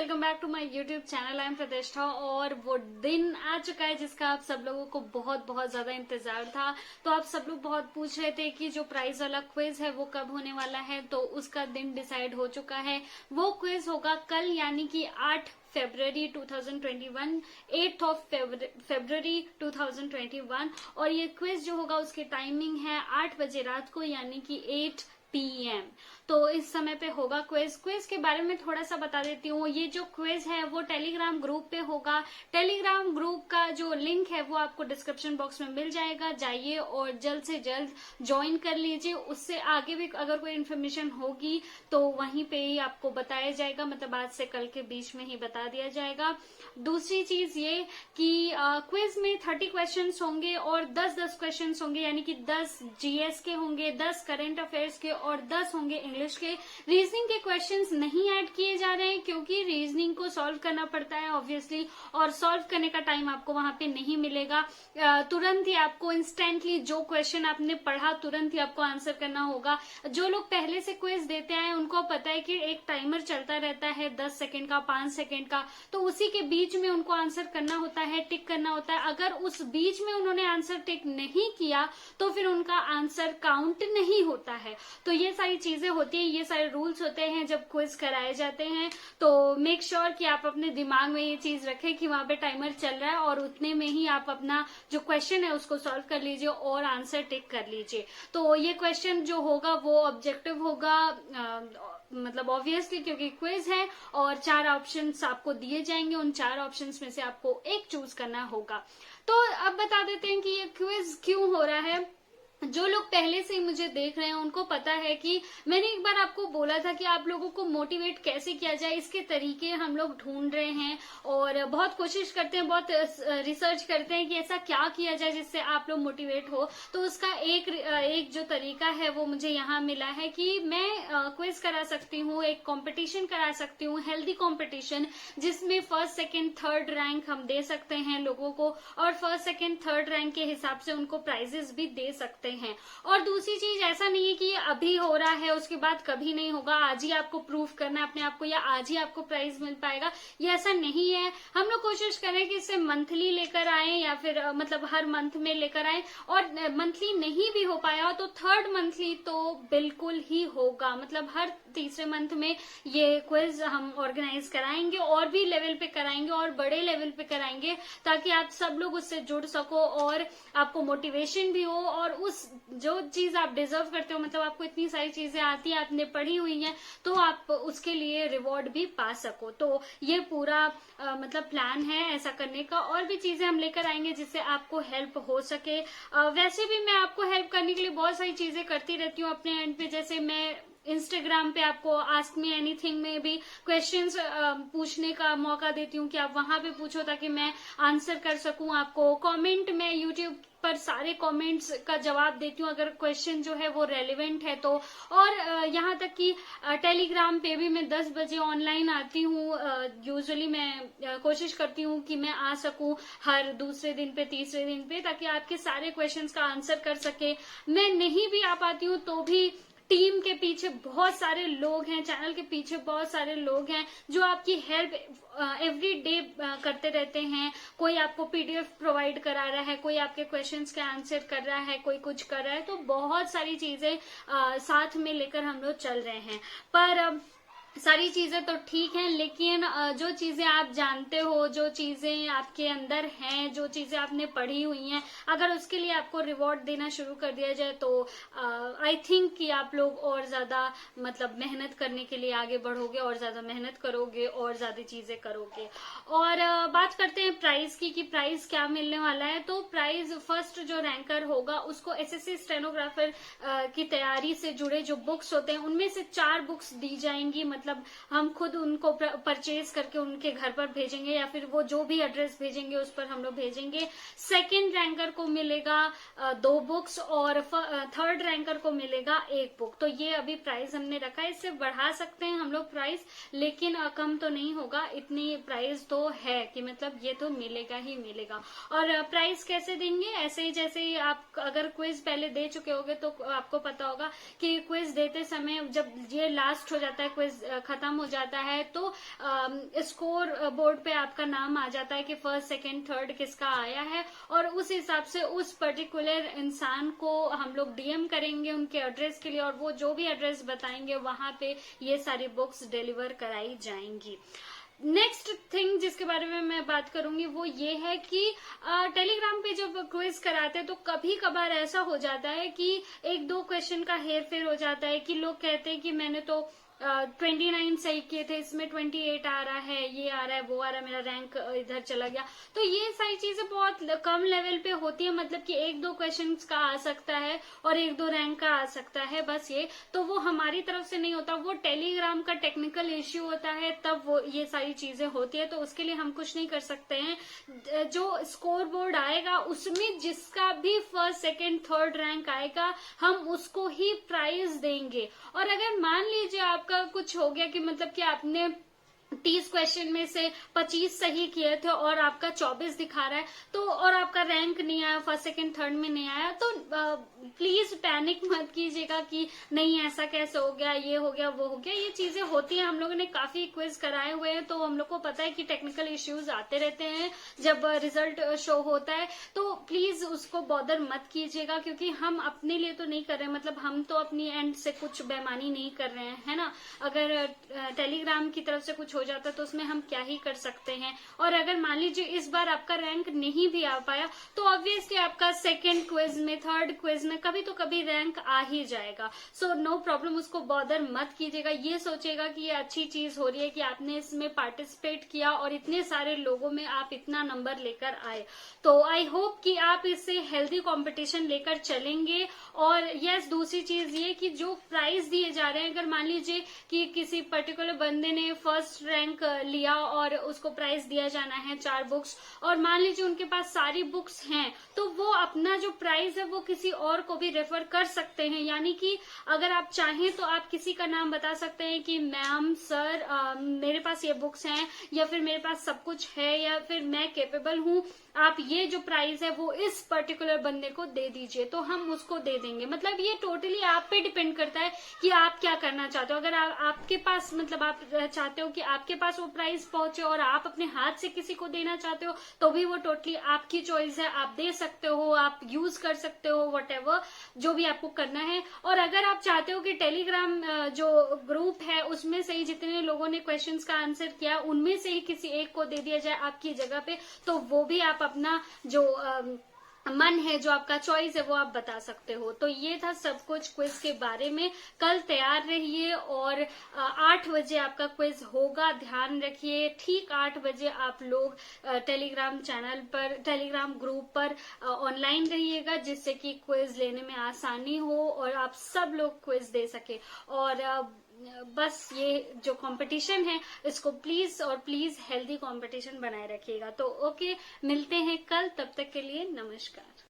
Welcome back to my YouTube channel. I am Pratishtha. और वो दिन आ चुका है जिसका आप सब लोगों को बहुत ज्यादा इंतजार था। तो आप सब लोग बहुत पूछ रहे थे कि जो प्राइज वाला क्विज है वो कब होने वाला है, तो उसका दिन डिसाइड हो चुका है। वो क्विज होगा कल, यानी कि 8 फरवरी 2021, 8th ऑफ फरवरी 2021। और ये क्विज जो होगा उसकी टाइमिंग है 8 बजे रात को, यानी कि 8 PM। तो इस समय पे होगा क्विज के बारे में थोड़ा सा बता देती हूँ। ये जो क्विज है वो टेलीग्राम ग्रुप पे होगा। टेलीग्राम ग्रुप का जो लिंक है वो आपको डिस्क्रिप्शन बॉक्स में मिल जाएगा, जाइए और जल्द से जल्द ज्वाइन कर लीजिए। उससे आगे भी अगर कोई इन्फॉर्मेशन होगी तो वहीं पे ही आपको बताया जाएगा, मतलब आज से कल के बीच में ही बता दिया जाएगा। दूसरी चीज ये कि क्विज में 30 क्वेश्चंस होंगे और 10-10 क्वेश्चंस होंगे, यानी कि 10 जीएस के होंगे, 10 करंट अफेयर्स के और 10 होंगे इंग्लिश के। रीजनिंग के क्वेश्चंस नहीं ऐड किए जा रहे हैं क्योंकि रीजनिंग को सॉल्व करना पड़ता है ऑब्वियसली, और सॉल्व करने का टाइम आपको वहां पे नहीं मिलेगा। तुरंत ही आपको इंस्टेंटली जो क्वेश्चन आपने पढ़ा तुरंत ही आपको आंसर करना होगा। जो लोग पहले से क्विज देते हैं उनको पता है कि एक टाइमर चलता रहता है 10 सेकेंड का, 5 सेकेंड का, तो उसी के बीच में उनको आंसर करना होता है, टिक करना होता है। अगर उस बीच में उन्होंने आंसर टिक नहीं किया तो फिर उनका आंसर काउंट नहीं होता है। तो ये सारी चीजें होती है, ये सारे रूल्स होते हैं जब क्विज कराए जाते हैं। तो मेक श्योर कि आप अपने दिमाग में ये चीज रखें कि वहां पे टाइमर चल रहा है और उतने में ही आप अपना जो क्वेश्चन है उसको सॉल्व कर लीजिए और आंसर टिक कर लीजिए। तो ये क्वेश्चन जो होगा वो ऑब्जेक्टिव होगा, मतलब ऑब्वियसली क्योंकि क्विज है, और 4 ऑप्शंस आपको दिए जाएंगे। उन 4 ऑप्शंस में से आपको एक चूज करना होगा। तो अब बता देते हैं कि ये क्विज क्यों हो रहा है। जो लोग पहले से ही मुझे देख रहे हैं उनको पता है कि मैंने एक बार आपको बोला था कि आप लोगों को मोटिवेट कैसे किया जाए, इसके तरीके हम लोग ढूंढ रहे हैं और बहुत कोशिश करते हैं, बहुत रिसर्च करते हैं कि ऐसा क्या किया जाए जिससे आप लोग मोटिवेट हो। तो उसका एक जो तरीका है वो मुझे यहाँ मिला है कि मैं क्विज करा सकती हूँ, एक कंपटीशन करा सकती हूँ, हेल्दी कंपटीशन, जिसमें फर्स्ट सेकेंड थर्ड रैंक हम दे सकते हैं लोगों को, और फर्स्ट सेकेंड थर्ड रैंक के हिसाब से उनको प्राइजेस भी दे सकते हैं। और दूसरी चीज, ऐसा नहीं है कि ये अभी हो रहा है उसके बाद कभी नहीं होगा, आज ही आपको प्रूफ करना है अपने आप को या आज ही आपको प्राइज मिल पाएगा, ये ऐसा नहीं है। हम लोग कोशिश करें कि इसे मंथली लेकर आए या फिर मतलब हर मंथ में लेकर आए, और मंथली नहीं भी हो पाया तो थर्ड मंथली तो बिल्कुल ही होगा। मतलब हर तीसरे मंथ में ये क्विज हम ऑर्गेनाइज कराएंगे और भी लेवल पे कराएंगे और बड़े लेवल पे कराएंगे, ताकि आप सब लोग उससे जुड़ सको और आपको मोटिवेशन भी हो, और उस जो चीज आप डिजर्व करते हो, मतलब आपको इतनी सारी चीजें आती है, आपने पढ़ी हुई हैं, तो आप उसके लिए रिवॉर्ड भी पा सको। तो ये पूरा मतलब प्लान है ऐसा करने का। और भी चीजें हम लेकर आएंगे जिससे आपको हेल्प हो सके। वैसे भी मैं आपको हेल्प करने के लिए बहुत सारी चीजें करती रहती हूँ अपने एंड पे। जैसे मैं इंस्टाग्राम पे आपको आस्क मी एनीथिंग में भी क्वेश्चंस पूछने का मौका देती हूँ कि आप वहां पे पूछो ताकि मैं आंसर कर सकूं आपको। कमेंट में यूट्यूब पर सारे कमेंट्स का जवाब देती हूँ अगर क्वेश्चन जो है वो रेलेवेंट है तो। और यहाँ तक कि टेलीग्राम पे भी मैं 10 बजे ऑनलाइन आती हूँ। यूजुअली मैं कोशिश करती हूँ कि मैं आ सकूं हर दूसरे दिन पे, तीसरे दिन पे, ताकि आपके सारे क्वेश्चंस का आंसर कर सके। मैं नहीं भी आ पाती हूँ तो भी टीम के पीछे बहुत सारे लोग हैं, चैनल के पीछे बहुत सारे लोग हैं जो आपकी हेल्प एवरी डे करते रहते हैं। कोई आपको पीडीएफ प्रोवाइड करा रहा है, कोई आपके क्वेश्चंस के आंसर कर रहा है, कोई कुछ कर रहा है। तो बहुत सारी चीजें साथ में लेकर हम लोग चल रहे हैं। पर सारी चीजें तो ठीक है, लेकिन जो चीजें आप जानते हो, जो चीजें आपके अंदर हैं, जो चीजें आपने पढ़ी हुई हैं, अगर उसके लिए आपको रिवॉर्ड देना शुरू कर दिया जाए तो आई थिंक कि आप लोग और ज्यादा मतलब मेहनत करने के लिए आगे बढ़ोगे और ज्यादा मेहनत करोगे और ज्यादा चीजें करोगे। और बात करते हैं प्राइस की कि प्राइस क्या मिलने वाला है। तो प्राइस फर्स्ट जो रैंकर होगा उसको एसएससी स्टेनोग्राफर की तैयारी से जुड़े जो बुक्स होते हैं उनमें से 4 बुक्स दी जाएंगी। मतलब हम खुद उनको परचेज करके उनके घर पर भेजेंगे या फिर वो जो भी एड्रेस भेजेंगे उस पर हम लोग भेजेंगे। सेकंड रैंकर को मिलेगा 2 बुक्स और थर्ड रैंकर को मिलेगा 1 बुक। तो ये अभी प्राइस हमने रखा है, इससे बढ़ा सकते हैं हम लोग प्राइस, लेकिन कम तो नहीं होगा। इतनी प्राइस तो है कि मतलब ये तो मिलेगा ही मिलेगा। और प्राइस कैसे देंगे, ऐसे ही जैसे ही आप अगर क्विज पहले दे चुके होगे तो आपको पता होगा कि क्विज देते समय जब ये लास्ट हो जाता है क्विज खत्म हो जाता है तो स्कोर बोर्ड पे आपका नाम आ जाता है कि फर्स्ट सेकंड थर्ड किसका आया है, और उस हिसाब से उस पर्टिकुलर इंसान को हम लोग डीएम करेंगे उनके एड्रेस के लिए, और वो जो भी एड्रेस बताएंगे वहां पे ये सारी बुक्स डिलीवर कराई जाएंगी। नेक्स्ट थिंग जिसके बारे में मैं बात करूंगी वो ये है कि टेलीग्राम पे जब क्विज कराते हैं तो कभी कभार ऐसा हो जाता है कि एक दो क्वेश्चन का हेर फेर हो जाता है कि लोग कहते हैं कि मैंने तो 29 सही किए थे, इसमें 28 आ रहा है, ये आ रहा है, वो आ रहा है, मेरा रैंक इधर चला गया। तो ये सारी चीजें बहुत कम लेवल पे होती है, मतलब कि एक दो क्वेश्चंस का आ सकता है और एक दो रैंक का आ सकता है, बस ये। तो वो हमारी तरफ से नहीं होता, वो टेलीग्राम का टेक्निकल इश्यू होता है, तब वो ये सारी चीजें होती है। तो उसके लिए हम कुछ नहीं कर सकते हैं। जो स्कोर बोर्ड आएगा उसमें जिसका भी फर्स्ट सेकेंड थर्ड रैंक आएगा हम उसको ही प्राइज देंगे। और अगर मान लीजिए आपका कुछ हो गया कि मतलब कि आपने 30 क्वेश्चन में से 25 सही किए थे और आपका 24 दिखा रहा है, तो और आपका रैंक नहीं आया, फर्स्ट सेकंड थर्ड में नहीं आया, तो प्लीज पैनिक मत कीजिएगा कि नहीं ऐसा कैसे हो गया, ये हो गया, वो हो गया। ये चीजें होती हैं, हम लोगों ने काफी क्विज कराए हुए हैं तो हम लोग को पता है कि टेक्निकल इश्यूज आते रहते हैं जब रिजल्ट शो होता है। तो प्लीज उसको बॉदर मत कीजिएगा, क्योंकि हम अपने लिए तो नहीं कर रहे हैं, मतलब हम तो अपनी एंड से कुछ बेईमानी नहीं कर रहे हैं, है ना। अगर टेलीग्राम की तरफ से कुछ हो जाता तो उसमें हम क्या ही कर सकते हैं। और अगर मान लीजिए इस बार आपका रैंक नहीं भी आ पाया तो ऑब्वियसली आपका सेकंड क्विज में, थर्ड क्विज में कभी तो कभी रैंक आ ही जाएगा। सो नो प्रॉब्लम, उसको बॉदर मत कीजिएगा। ये सोचेगा कि ये अच्छी चीज हो रही है कि आपने इसमें पार्टिसिपेट किया और इतने सारे लोगों में आप इतना नंबर लेकर आए। तो आई होप कि आप इससे हेल्दी कंपटीशन लेकर चलेंगे। और यस, दूसरी चीज ये कि जो प्राइज दिए जा रहे हैं, अगर मान लीजिए कि किसी पर्टिकुलर बंदे ने फर्स्ट रैंक लिया और उसको प्राइज दिया जाना है 4 बुक्स, और मान लीजिए उनके पास सारी बुक्स हैं, तो वो अपना जो प्राइज है वो किसी और को भी रेफर कर सकते हैं। यानी कि अगर आप चाहें तो आप किसी का नाम बता सकते हैं कि मैम, सर, मेरे पास ये बुक्स हैं, या फिर मेरे पास सब कुछ है, या फिर मैं कैपेबल हूँ, आप ये जो प्राइज है वो इस पर्टिकुलर बंदे को दे दीजिए, तो हम उसको दे देंगे। मतलब ये टोटली आप पे डिपेंड करता है कि आप क्या करना चाहते हो। अगर आपके पास, मतलब आप चाहते हो कि आपके पास वो प्राइज पहुंचे और आप अपने हाथ से किसी को देना चाहते हो, तो भी वो टोटली आपकी चॉइस है, आप दे सकते हो, आप यूज कर सकते हो, व्हाटएवर जो भी आपको करना है। और अगर आप चाहते हो कि टेलीग्राम जो ग्रुप है उसमें से ही जितने लोगों ने क्वेश्चंस का आंसर किया उनमें से ही किसी एक को दे दिया जाए आपकी जगह पे, तो वो भी आप अपना जो मन है, जो आपका चॉइस है, वो आप बता सकते हो। तो ये था सब कुछ क्विज के बारे में। कल तैयार रहिए और 8 बजे आपका क्विज होगा, ध्यान रखिए। ठीक 8 बजे आप लोग टेलीग्राम चैनल पर, टेलीग्राम ग्रुप पर ऑनलाइन रहिएगा, जिससे कि क्विज लेने में आसानी हो और आप सब लोग क्विज दे सके। और बस ये जो कंपटीशन है इसको प्लीज और प्लीज हेल्दी कंपटीशन बनाए रखिएगा। तो ओके, मिलते हैं कल, तब तक के लिए नमस्कार।